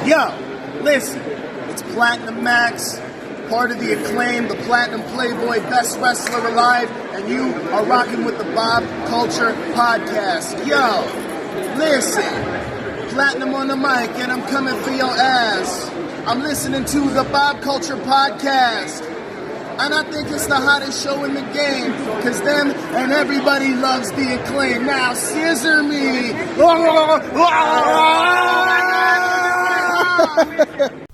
Yo, listen, it's Platinum Max, part of the Acclaim, the Platinum Playboy, best wrestler alive, and you are rocking with the Bob Culture Podcast. Yo, listen, Platinum on the mic, and I'm coming for your ass. I'm listening to the Bob Culture Podcast, and I think it's the hottest show in the game, because them and everybody loves the Acclaim. Now, scissor me.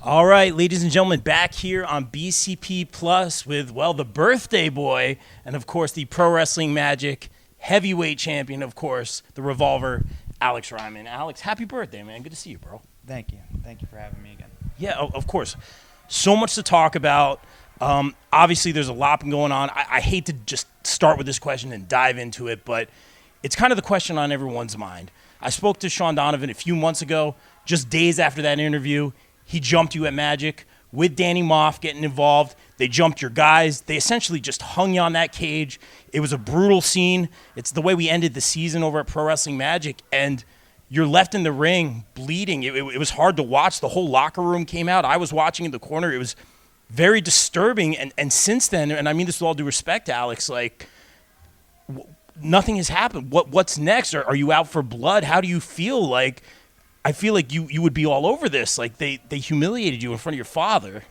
All right, ladies and gentlemen, back here on BCP Plus with, well, the birthday boy, and of course the Pro Wrestling Magic heavyweight champion, of course, the Revolver, Alex Reiman. Alex, happy birthday, man. Good to see you, bro. Thank you. Thank you for having me again. Yeah, of course. So much to talk about. Obviously, there's a lot been going on. I hate to just start with this question and dive into it, but it's kind of the question on everyone's mind. I spoke to Shawn Donavan a few months ago, just days after that interview. He jumped you at Magic with Danny Moff getting involved. They jumped your guys. They essentially just hung you on that cage. It was a brutal scene. It's the way we ended the season over at Pro Wrestling Magic, and you're left in the ring bleeding. It was hard to watch. The whole locker room came out. I was watching in the corner. It was very disturbing. And since then, and I mean this with all due respect to Alex, like, nothing has happened. What's next? Are you out for blood? How do you feel? Like, I feel like you would be all over this. Like, they humiliated you in front of your father.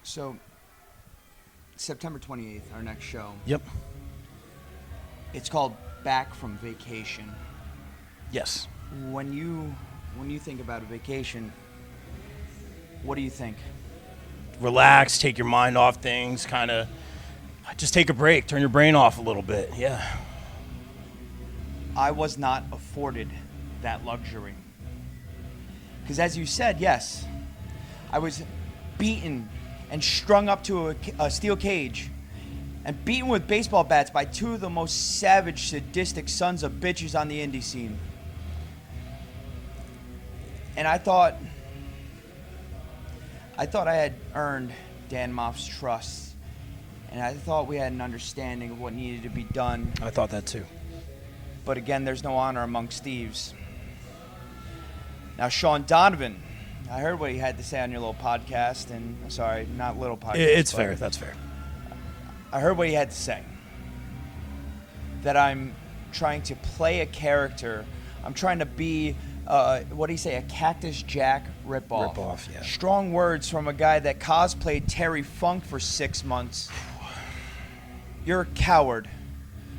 So, September 28th, our next show. Yep. It's called Back from Vacation. Yes. When you think about a vacation, what do you think? Relax, take your mind off things, kind of just take a break, turn your brain off a little bit. Yeah. I was not afforded that luxury. Because as you said, yes, I was beaten and strung up to a steel cage and beaten with baseball bats by two of the most savage, sadistic sons of bitches on the indie scene. And I thought I had earned Dan Moff's trust. And I thought we had an understanding of what needed to be done. I thought that too. But again, there's no honor amongst thieves. Now, Shawn Donavan, I heard what he had to say on your little podcast, and sorry, not little podcast. It's fair. That's fair. I heard what he had to say. That I'm trying to play a character. I'm trying to be, what do you say, a Cactus Jack ripoff. Ripoff, yeah. Strong words from a guy that cosplayed Terry Funk for 6 months. You're a coward.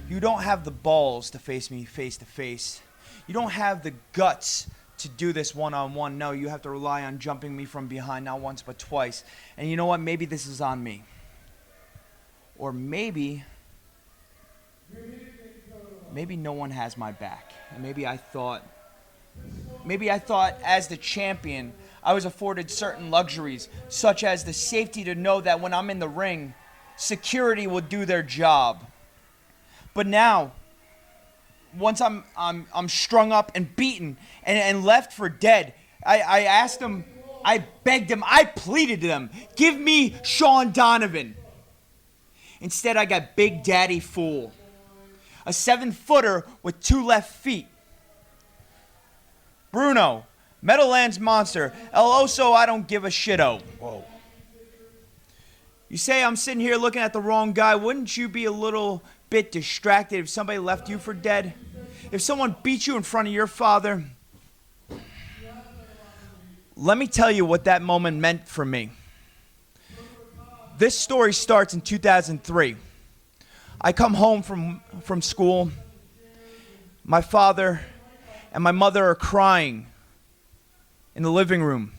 You don't have the balls to face me face to face. You don't have the guts to do this one-on-one. No, you have to rely on jumping me from behind, not once but twice. And you know what? Maybe this is on me. Or maybe no one has my back. And maybe I thought as the champion, I was afforded certain luxuries, such as the safety to know that when I'm in the ring, security will do their job. But now, once I'm strung up and beaten and left for dead, I asked him, I begged him, I pleaded to them, give me Shawn Donavan. Instead, I got Big Daddy Fool, a 7-footer with 2 left feet. Bruno, Meadowlands Monster, El Oso, I don't give a shit-o. Whoa. You say I'm sitting here looking at the wrong guy. Wouldn't you be a little bit distracted if somebody left you for dead? If someone beat you in front of your father? Let me tell you what that moment meant for me. This story starts in 2003. I come home from school. My father and my mother are crying in the living room.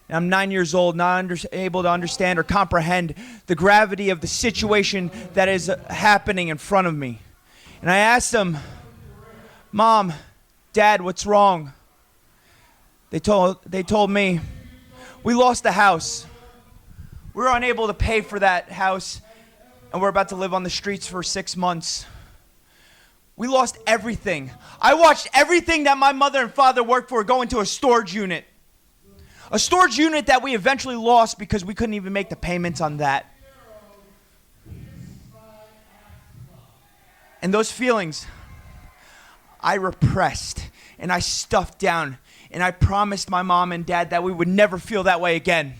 And I'm 9 years old, not able to understand or comprehend the gravity of the situation that is happening in front of me. And I asked them, Mom, Dad, what's wrong? They told me, we lost the house. We were unable to pay for that house, and we're about to live on the streets for 6 months. We lost everything. I watched everything that my mother and father worked for go into a storage unit. A storage unit that we eventually lost because we couldn't even make the payments on that. And those feelings, I repressed and I stuffed down, and I promised my mom and dad that we would never feel that way again.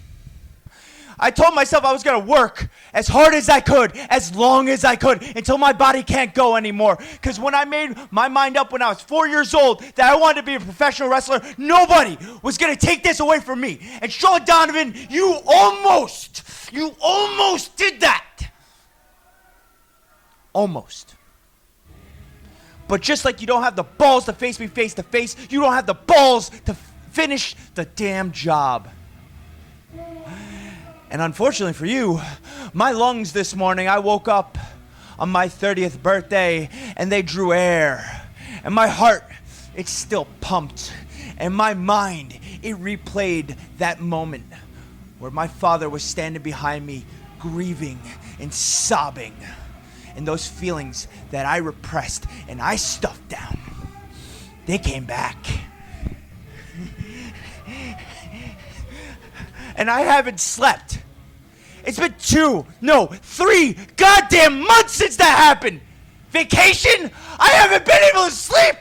I told myself I was going to work as hard as I could, as long as I could, until my body can't go anymore. Because when I made my mind up when I was 4 years old that I wanted to be a professional wrestler, nobody was going to take this away from me. And Shawn Donavan, you almost did that. Almost. But just like you don't have the balls to face me face to face, you don't have the balls to finish the damn job. And unfortunately for you, my lungs this morning, I woke up on my 30th birthday and they drew air. And my heart, it still pumped. And my mind, it replayed that moment where my father was standing behind me, grieving and sobbing. And those feelings that I repressed and I stuffed down, they came back. And I haven't slept. It's been 3 goddamn months since that happened. Vacation? I haven't been able to sleep.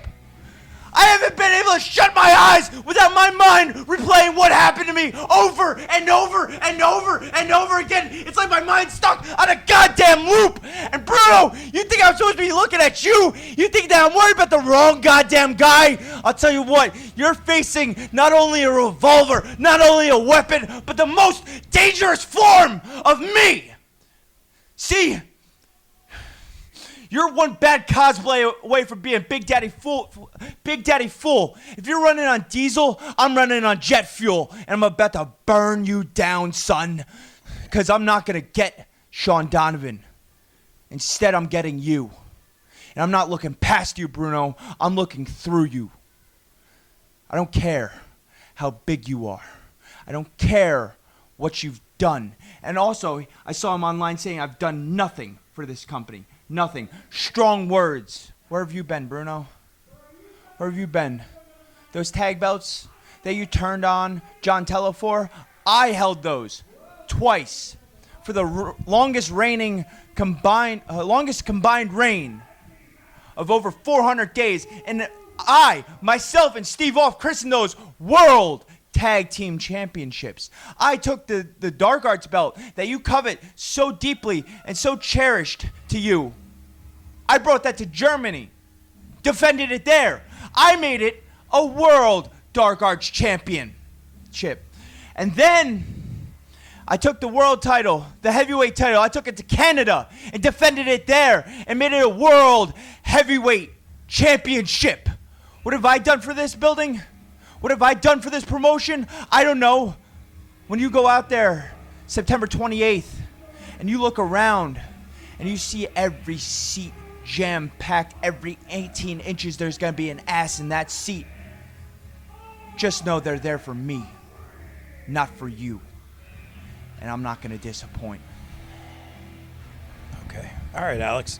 I haven't been able to shut my eyes without my mind replaying what happened to me over and over and over and over again. It's like my mind's stuck on a goddamn loop. And Bruno, you think I'm supposed to be looking at you? You think that I'm worried about the wrong goddamn guy? I'll tell you what, you're facing not only a revolver, not only a weapon, but the most dangerous form of me. See? You're one bad cosplay away from being Big Daddy Fool. Big Daddy Fool. If you're running on diesel, I'm running on jet fuel. And I'm about to burn you down, son. Because I'm not going to get Shawn Donavan. Instead, I'm getting you. And I'm not looking past you, Bruno. I'm looking through you. I don't care how big you are. I don't care what you've done. And also, I saw him online saying I've done nothing for this company. Nothing. Strong words. Where have you been, Bruno? Where have you been? Those tag belts that you turned on John Tello for, I held those twice for the longest combined reign of over 400 days. And I, myself, and Steve Off christened those World Tag Team Championships. I took the Dark Arts belt that you covet so deeply and so cherished to you. I brought that to Germany, defended it there. I made it a World Dark Arts Championship. And then I took the world title, the heavyweight title, I took it to Canada and defended it there and made it a World Heavyweight Championship. What have I done for this building? What have I done for this promotion? I don't know. When you go out there September 28th and you look around and you see every seat jam-packed, every 18 inches there's going to be an ass in that seat, just know they're there for me, not for you. And I'm not going to disappoint. Okay. All right, Alex.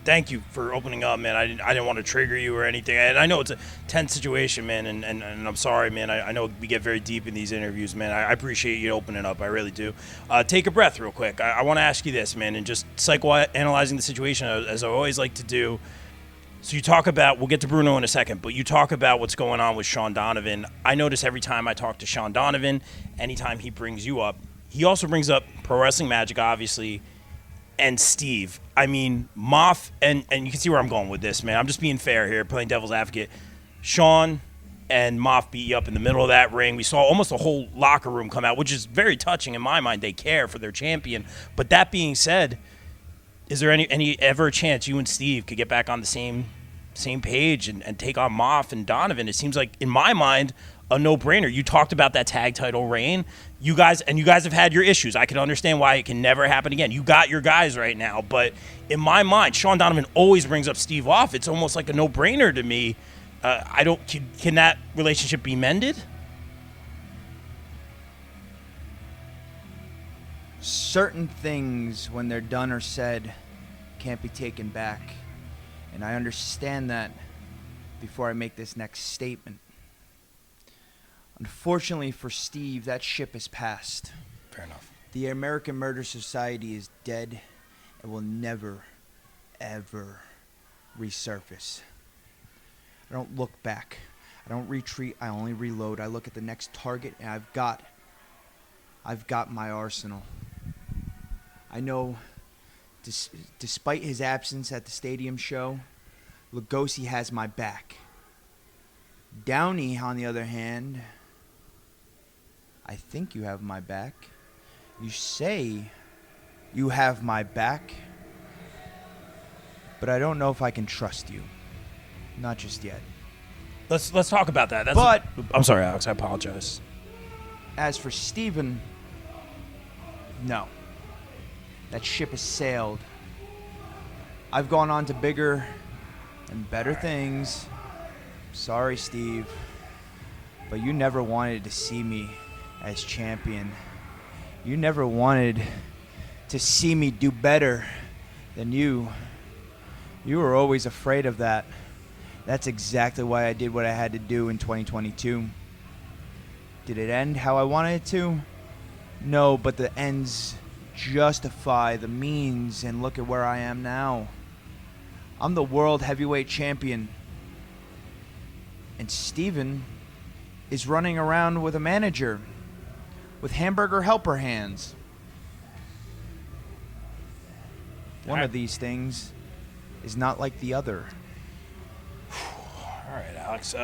Thank you for opening up, man. I didn't want to trigger you or anything. And I know it's a tense situation, man, and I'm sorry, man. I know we get very deep in these interviews, man. I appreciate you opening up. I really do. Take a breath real quick. I want to ask you this, man, and just psychoanalyzing the situation, as I always like to do. So you talk about, we'll get to Bruno in a second, but you talk about what's going on with Shawn Donavan. I notice every time I talk to Shawn Donavan, anytime he brings you up, he also brings up Pro Wrestling Magic, obviously, and Steve. I mean, Moff, and you can see where I'm going with this, man. I'm just being fair here, playing devil's advocate. Shawn and Moff beat you up in the middle of that ring. We saw almost a whole locker room come out, which is very touching in my mind. They care for their champion. But that being said, is there any ever a chance you and Steve could get back on the same page and take on Moff and Donavan? It seems like, in my mind, a no-brainer. You talked about that tag title reign. You guys have had your issues. I can understand why it can never happen again. You got your guys right now, but in my mind, Shawn Donavan always brings up Steve Off. It's almost like a no-brainer to me. Can that relationship be mended? Certain things, when they're done or said, can't be taken back. And I understand that before I make this next statement. Unfortunately for Steve, that ship has passed. Fair enough. The American Murder Society is dead and will never, ever resurface. I don't look back. I don't retreat. I only reload. I look at the next target, and I've got my arsenal. I know, despite his absence at the stadium show, Lugosi has my back. Downey, on the other hand, I think you have my back. You say you have my back, but I don't know if I can trust you. Not just yet. Let's talk about that. I'm sorry, Alex. I apologize. As for Steven, no. That ship has sailed. I've gone on to bigger and better things. Sorry, Steve, but you never wanted to see me as champion. You never wanted to see me do better than you. You were always afraid of that. That's exactly why I did what I had to do in 2022. Did it end how I wanted it to? No, but the ends justify the means, and look at where I am now. I'm the world heavyweight champion. And Steven is running around with a manager with hamburger helper hands. One of these things is not like the other. All right, Alex.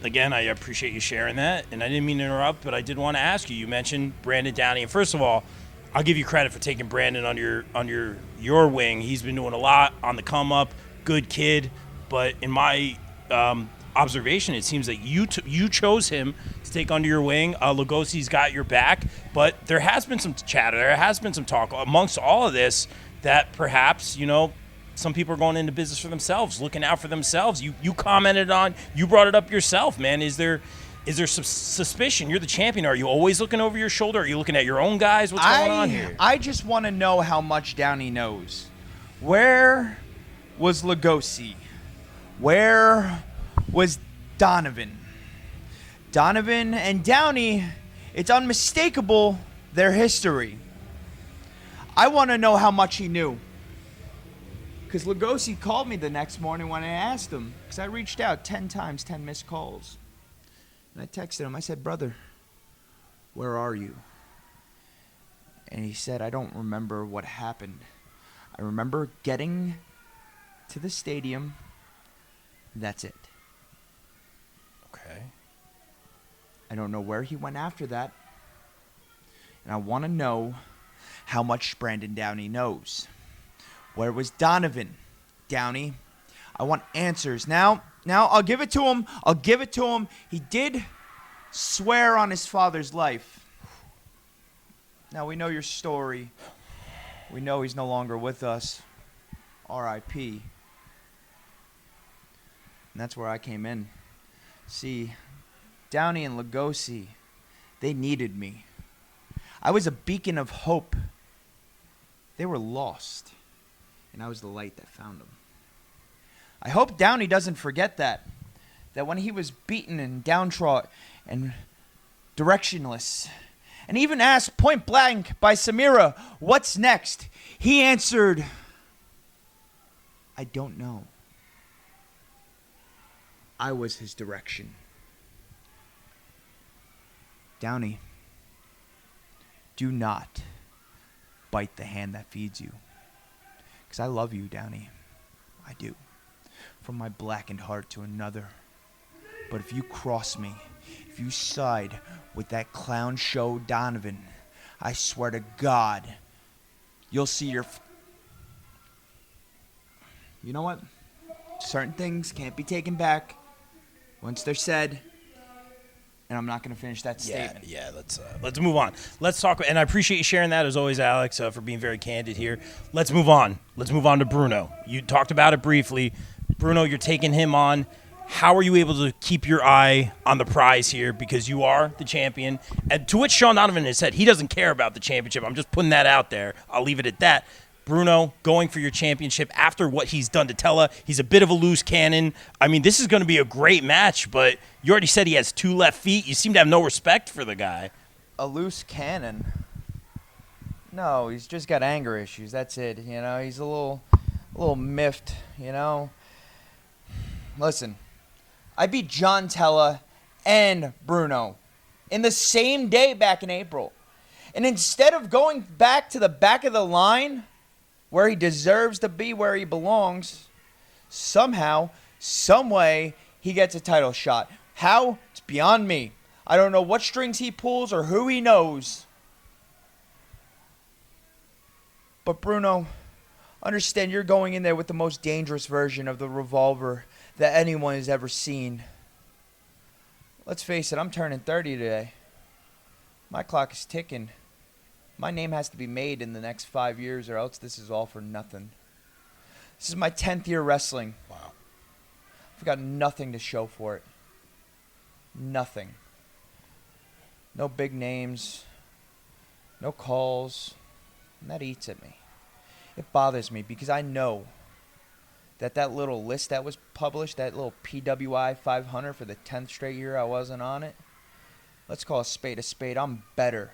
Again, I appreciate you sharing that, and I didn't mean to interrupt, but I did want to ask you. You mentioned Brandon Downey, and first of all, I'll give you credit for taking Brandon under your wing. He's been doing a lot on the come up. Good kid, but in my observation, it seems that you chose him to take under your wing. Lugosi's got your back, but there has been some chatter. There has been some talk amongst all of this that perhaps some people are going into business for themselves, looking out for themselves. You commented on, you brought it up yourself, man. Is there some suspicion? You're the champion. Are you always looking over your shoulder? Are you looking at your own guys? What's going on here? I just want to know how much Downey knows. Where was Lugosi? Where was Donovan? Donovan and Downey, it's unmistakable their history. I want to know how much he knew. Because Lugosi called me the next morning when I asked him. Because I reached out 10 times, 10 missed calls. And I texted him. I said, brother, where are you? And he said, I don't remember what happened. I remember getting to the stadium. That's it. Okay. I don't know where he went after that. And I want to know how much Brandon Downey knows. Where was Donovan? Downey, I want answers. Now I'll give it to him. He did swear on his father's life. Now we know your story. We know he's no longer with us. R.I.P. And that's where I came in. See, Downey and Lugosi, they needed me. I was a beacon of hope. They were lost, and I was the light that found them. I hope Downey doesn't forget that when he was beaten and downtrodden and directionless, and even asked point blank by Samira, what's next? He answered, I don't know. I was his direction. Downey, do not bite the hand that feeds you. Because I love you, Downey. I do. From my blackened heart to another. But if you cross me, if you side with that clown show Donovan, I swear to God, you'll see your... You know what? Certain things can't be taken back once they're said. And I'm not going to finish that statement. Yeah. Let's move on. Let's talk. And I appreciate you sharing that as always, Alex, for being very candid here. Let's move on. Let's move on to Bruno. You talked about it briefly. Bruno, you're taking him on. How are you able to keep your eye on the prize here? Because you are the champion. And to which Shawn Donavan has said he doesn't care about the championship. I'm just putting that out there. I'll leave it at that. Bruno going for your championship after what he's done to Tella. He's a bit of a loose cannon. I mean, this is going to be a great match, but you already said he has 2 left feet. You seem to have no respect for the guy. A loose cannon? No, he's just got anger issues. That's it. You know, he's a little miffed, you know. Listen, I beat John Tella and Bruno in the same day back in April. And instead of going back to the back of the line where he deserves to be, where he belongs, somehow, some way, he gets a title shot. How? It's beyond me. I don't know what strings he pulls or who he knows. But Bruno, understand you're going in there with the most dangerous version of the revolver that anyone has ever seen. Let's face it, I'm turning 30 today. My clock is ticking. My name has to be made in the next 5 years or else this is all for nothing. This is my 10th year wrestling. Wow. I've got nothing to show for it. Nothing. No big names. No calls. And that eats at me. It bothers me because I know that little list that was published, that little PWI 500 for the 10th straight year I wasn't on it, let's call a spade a spade. I'm better.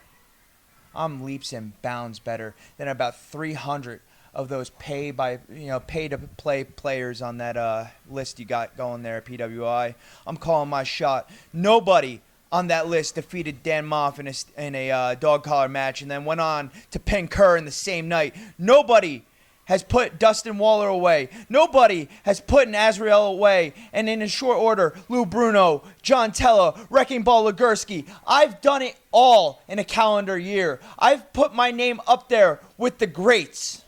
I'm leaps and bounds better than about 300 of those pay to play players on that list you got going there at PWI. I'm calling my shot. Nobody on that list defeated Dan Moff in a dog collar match and then went on to pin Kerr in the same night. Nobody has put Dustin Waller away. Nobody has put an Azrael away. And in a short order, Lou Bruno, John Tella, Wrecking Ball Legursky. I've done it all in a calendar year. I've put my name up there with the greats.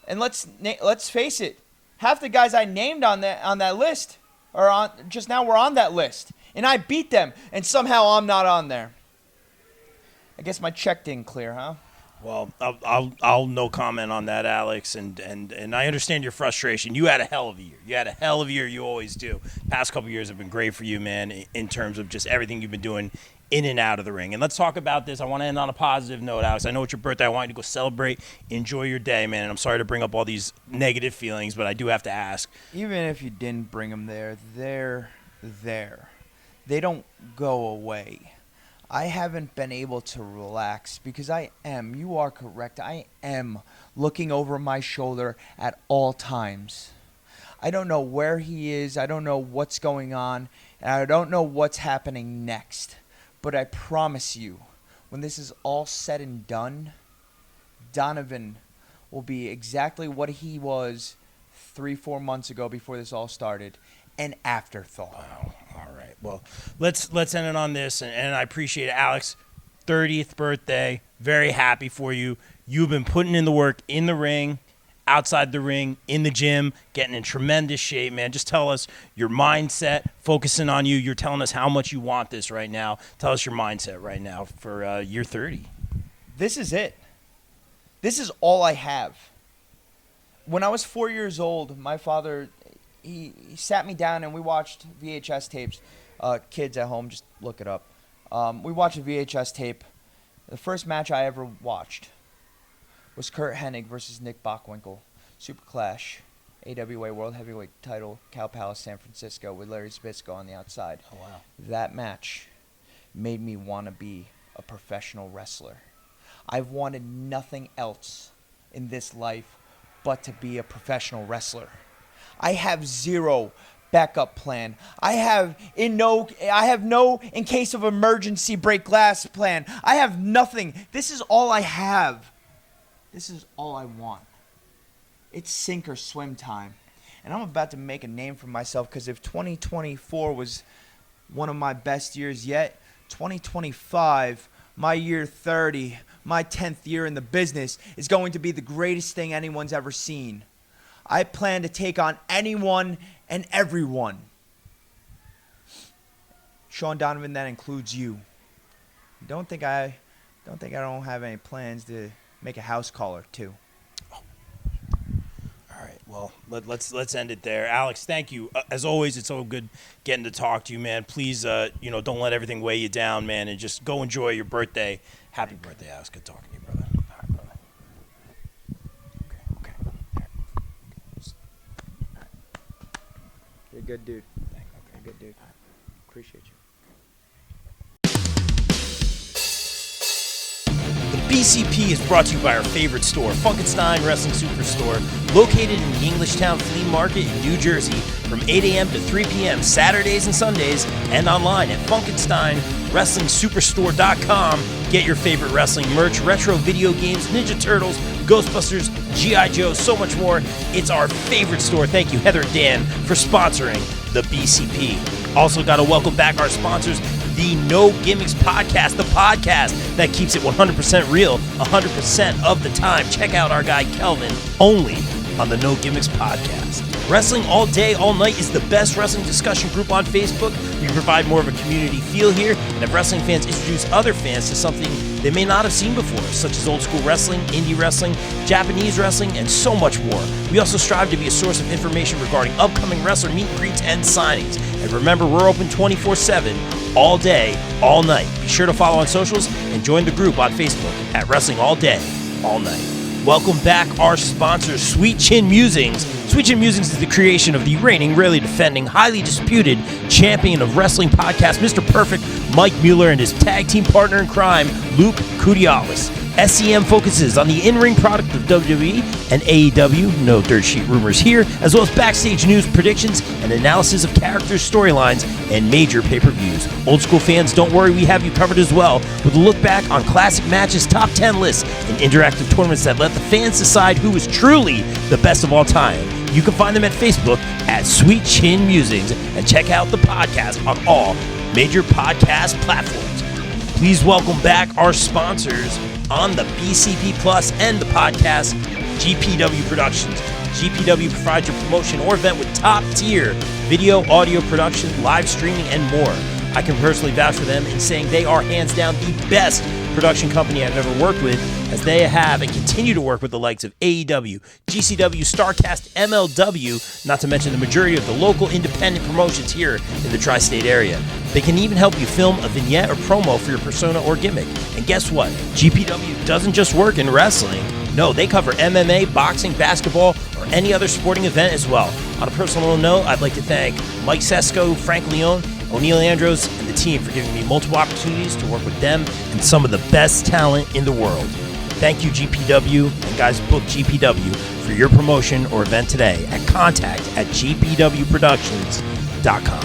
And let's face it, half the guys I named on that list are on just now were on that list. And I beat them, and somehow I'm not on there. I guess my check didn't clear, huh? Well, I'll no comment on that, Alex, and I understand your frustration. You had a hell of a year. You had a hell of a year. You always do. Past couple years have been great for you, man, in terms of just everything you've been doing in and out of the ring. And let's talk about this. I want to end on a positive note, Alex. I know it's your birthday. I want you to go celebrate. Enjoy your day, man. And I'm sorry to bring up all these negative feelings, but I do have to ask. Even if you didn't bring them there, they're there. They don't go away. I haven't been able to relax because you are correct, I am looking over my shoulder at all times. I don't know where he is, I don't know what's going on, and I don't know what's happening next. But I promise you, when this is all said and done, Donovan will be exactly what he was 3-4 months ago before this all started. An afterthought. Wow. All right. Well, let's end it on this, and I appreciate it, Alex. 30th birthday. Very happy for you. You've been putting in the work in the ring, outside the ring, in the gym, getting in tremendous shape, man. Just tell us your mindset, focusing on you. You're telling us how much you want this right now. Tell us your mindset right now for year 30. This is it. This is all I have. When I was 4 years old, my father, he sat me down and we watched VHS tapes. Kids at home, just look it up. We watched a VHS tape. The first match I ever watched was Kurt Hennig versus Nick Bockwinkel. Super Clash, AWA World Heavyweight title, Cow Palace, San Francisco, with Larry Zbyszko on the outside. Oh, wow. That match made me want to be a professional wrestler. I've wanted nothing else in this life but to be a professional wrestler. I have zero backup plan. I have no in case of emergency break glass plan. I have nothing. This is all I have. This is all I want. It's sink or swim time. And I'm about to make a name for myself because if 2024 was one of my best years yet, 2025, my year 30, my 10th year in the business, is going to be the greatest thing anyone's ever seen. I plan to take on anyone and everyone. Shawn Donavan, that includes you. Don't think I don't have any plans to make a house call or two. All right. Well, let's end it there. Alex, thank you. As always, it's so good getting to talk to you, man. Please, don't let everything weigh you down, man, and just go enjoy your birthday. Happy birthday, Alex. Good talking to you, brother. All right, brother. Okay. You're a good dude. Okay. You're a good dude. Appreciate you. The BCP is brought to you by our favorite store, Funkenstein Wrestling Superstore, located in the Englishtown Flea Market in New Jersey from 8 a.m. to 3 p.m. Saturdays and Sundays, and online at FunkensteinWrestlingSuperstore.com. Get your favorite wrestling merch, retro video games, Ninja Turtles, Ghostbusters, G.I. Joe, so much more. It's our favorite store. Thank you, Heather and Dan, for sponsoring the BCP. Also got to welcome back our sponsors, the No Gimmicks Podcast, the podcast that keeps it 100% real 100% of the time. Check out our guy Kelvin, only on the No Gimmicks Podcast. Wrestling All Day, All Night is the best wrestling discussion group on Facebook. We provide more of a community feel here and have wrestling fans introduce other fans to something they may not have seen before, such as old school wrestling, indie wrestling, Japanese wrestling, and so much more. We also strive to be a source of information regarding upcoming wrestler meet and greets and signings. And remember, we're open 24/7, all day, all night. Be sure to follow on socials and join the group on Facebook at Wrestling All Day, All Night. Welcome back our sponsor, Sweet Chin Musings. Sweet Chin Musings is the creation of the reigning, rarely defending, highly disputed champion of wrestling podcast, Mr. Perfect, Mike Mueller, and his tag team partner in crime, Luke Kudialis. SCM focuses on the in-ring product of WWE and AEW, no dirt sheet rumors here, as well as backstage news, predictions, and analysis of characters, storylines, and major pay-per-views. Old school fans, don't worry, we have you covered as well, with a look back on classic matches, top 10 lists, and interactive tournaments that let the fans decide who is truly the best of all time. You can find them at Facebook at Sweet Chin Musings, and check out the podcast on all major podcast platforms. Please welcome back our sponsors on the BCP Plus and the podcast, GPW Productions. GPW provides your promotion or event with top-tier video, audio production, live streaming, and more. I can personally vouch for them in saying they are hands down the best production company I've ever worked with, as they have and continue to work with the likes of AEW, GCW, StarCast, MLW, not to mention the majority of the local independent promotions here in the tri-state area. They can even help you film a vignette or promo for your persona or gimmick. And guess what? GPW doesn't just work in wrestling. No, they cover MMA, boxing, basketball, or any other sporting event as well. On a personal note, I'd like to thank Mike Sesko, Frank Leone, O'Neil Andros, and the team for giving me multiple opportunities to work with them and some of the best talent in the world. Thank you, GPW, and guys, book GPW for your promotion or event today at contact@gpwproductions.com.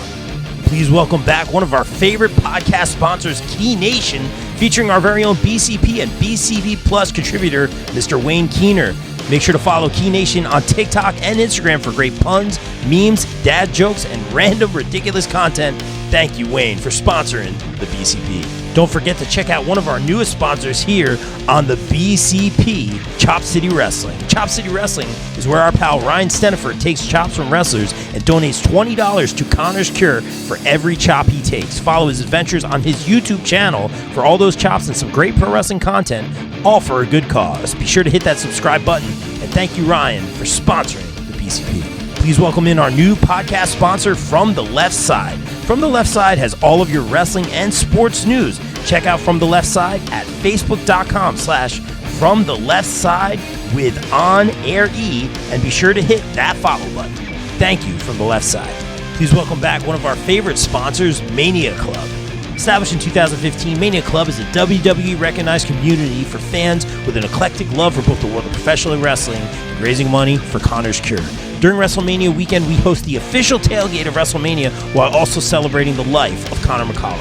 Please welcome back one of our favorite podcast sponsors, Key Nation, featuring our very own BCP and BCP Plus contributor, Mr. Wayne Keener. Make sure to follow Key Nation on TikTok and Instagram for great puns, memes, dad jokes, and random ridiculous content. Thank you, Wayne, for sponsoring the BCP. Don't forget to check out one of our newest sponsors here on the BCP, Chop City Wrestling. Chop City Wrestling is where our pal Ryan Steniford takes chops from wrestlers and donates $20 to Connor's Cure for every chop he takes. Follow his adventures on his YouTube channel for all those chops and some great pro wrestling content, all for a good cause. Be sure to hit that subscribe button, and thank you, Ryan, for sponsoring the BCP. Please welcome in our new podcast sponsor, From the Left Side. From the Left Side has all of your wrestling and sports news. Check out From the Left Side at facebook.com/From the Left Side with On Air E, and be sure to hit that follow button. Thank you, From the Left Side. Please welcome back one of our favorite sponsors, Mania Club. Established in 2015, Mania Club is a WWE-recognized community for fans with an eclectic love for both the world of professional wrestling and raising money for Connor's Cure. During WrestleMania weekend, we host the official tailgate of WrestleMania while also celebrating the life of Connor McCallum.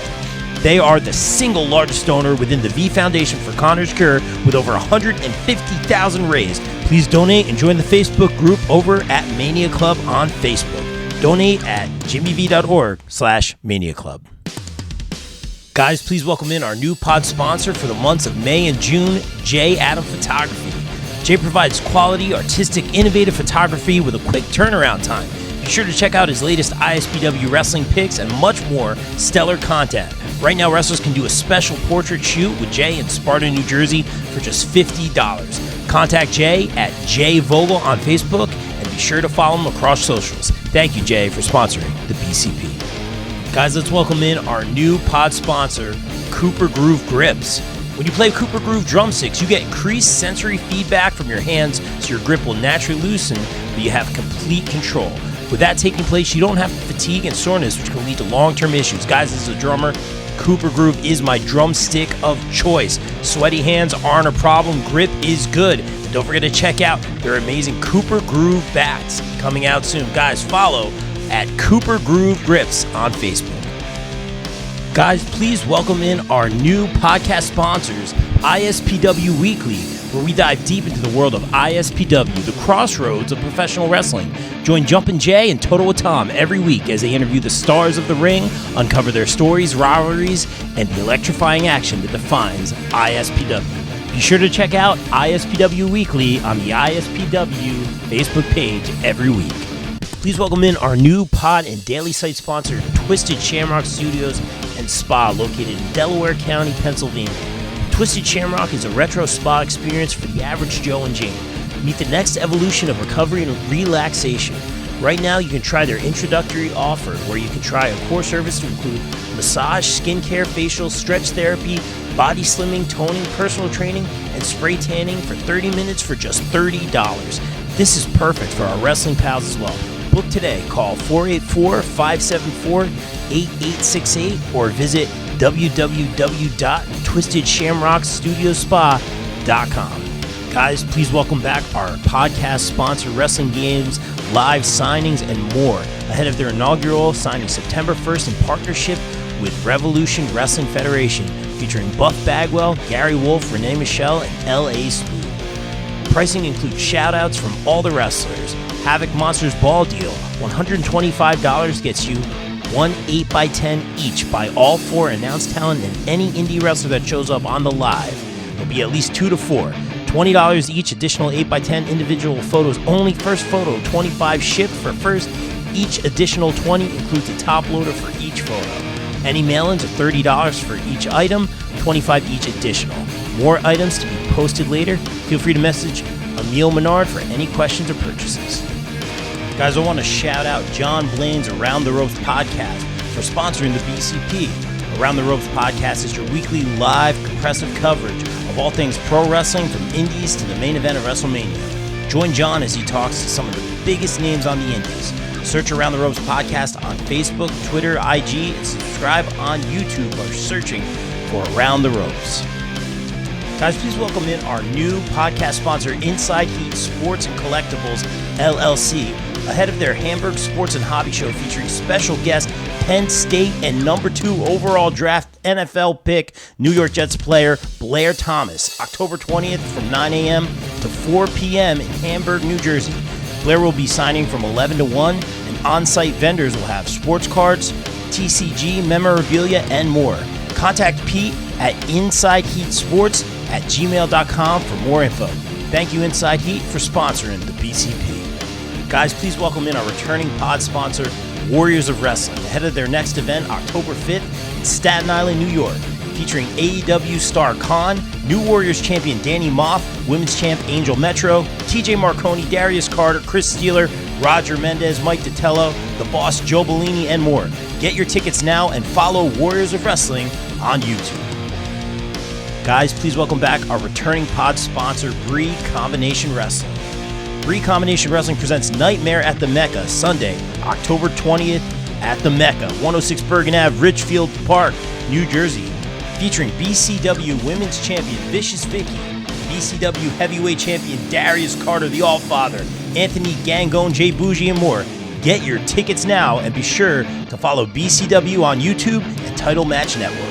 They are the single largest donor within the V Foundation for Connor's Cure, with over 150,000 raised. Please donate and join the Facebook group over at Mania Club on Facebook. Donate at jimmyv.org/Mania Club. Guys, please welcome in our new pod sponsor for the months of May and June, J. Adam Photography. Jay provides quality, artistic, innovative photography with a quick turnaround time. Be sure to check out his latest ISPW wrestling pics and much more stellar content. Right now, wrestlers can do a special portrait shoot with Jay in Sparta, New Jersey for just $50. Contact Jay at Jay Vogel on Facebook, and be sure to follow him across socials. Thank you, Jay, for sponsoring the BCP. Guys, let's welcome in our new pod sponsor, Cooper Groove Grips. When you play Cooper Groove drumsticks, you get increased sensory feedback from your hands, so your grip will naturally loosen, but you have complete control. With that taking place, you don't have fatigue and soreness, which can lead to long-term issues. Guys, as a drummer, Cooper Groove is my drumstick of choice. Sweaty hands aren't a problem. Grip is good. And don't forget to check out their amazing Cooper Groove bats coming out soon. Guys, follow at Cooper Groove Grips on Facebook. Guys, please welcome in our new podcast sponsors, ISPW Weekly, where we dive deep into the world of ISPW, the crossroads of professional wrestling. Join Jumpin' Jay and Total with Tom every week as they interview the stars of the ring, uncover their stories, rivalries, and the electrifying action that defines ISPW. Be sure to check out ISPW Weekly on the ISPW Facebook page every week. Please welcome in our new pod and daily site sponsor, Twisted Shamrock Studios and Spa, located in Delaware County, Pennsylvania. Twisted Shamrock is a retro spa experience for the average Joe and Jane. Meet the next evolution of recovery and relaxation. Right now, you can try their introductory offer, where you can try a core service to include massage, skincare, facial, stretch therapy, body slimming, toning, personal training, and spray tanning for 30 minutes for just $30. This is perfect for our wrestling pals as well. Book today. Call 484-574-8868 or visit www.twistedshamrockstudiospa.com. Guys, please welcome back our podcast sponsor, Wrestling Games, live signings, and more ahead of their inaugural signing September 1st in partnership with Revolution Wrestling Federation, featuring Buff Bagwell, Gary Wolf, Renee Michelle, and L.A. Smooth. Pricing includes shout-outs from all the wrestlers. Havoc Monsters Ball Deal, $125 gets you one 8x10 each by all 4 announced talent and any indie wrestler that shows up on the live. There'll be at least 2 to 4. $20 each, additional 8x10 individual photos only. First photo, 25 shipped for first. Each additional 20 includes a top loader for each photo. Any mail-ins are $30 for each item, 25 each additional. More items to be posted later. Feel free to message Emil Menard for any questions or purchases. Guys, I want to shout out John Blaine's Around the Ropes podcast for sponsoring the BCP. Around the Ropes podcast is your weekly live compressive coverage of all things pro wrestling, from indies to the main event of WrestleMania. Join John as he talks to some of the biggest names on the indies. Search Around the Ropes podcast on Facebook, Twitter, IG, and subscribe on YouTube by searching for Around the Ropes. Guys, please welcome in our new podcast sponsor, Inside Heat Sports and Collectibles, LLC, ahead of their Hamburg Sports and Hobby Show featuring special guest Penn State and number 2 overall draft NFL pick, New York Jets player Blair Thomas, October 20th from 9 a.m. to 4 p.m. in Hamburg, New Jersey. Blair will be signing from 11 to 1, and on-site vendors will have sports cards, TCG, memorabilia, and more. Contact Pete at InsideHeatSports@gmail.com for more info. Thank you, Inside Heat, for sponsoring the BCP. Guys, please welcome in our returning pod sponsor, Warriors of Wrestling, ahead of their next event, October 5th in Staten Island, New York, featuring AEW star Khan, New Warriors champion Danny Moff, Women's champ Angel Metro, TJ Marconi, Darius Carter, Chris Steeler, Roger Mendez, Mike Ditello, The Boss Joe Bellini, and more. Get your tickets now and follow Warriors of Wrestling on YouTube. Guys, please welcome back our returning pod sponsor, Bree Combination Wrestling. Bree Combination Wrestling presents Nightmare at the Mecca, Sunday, October 20th at the Mecca, 106 Bergen Ave, Richfield Park, New Jersey, featuring BCW Women's Champion Vicious Vicky, BCW Heavyweight Champion Darius Carter, the Allfather, Anthony Gangone, Jay Bougie, and more. Get your tickets now and be sure to follow BCW on YouTube and Title Match Network.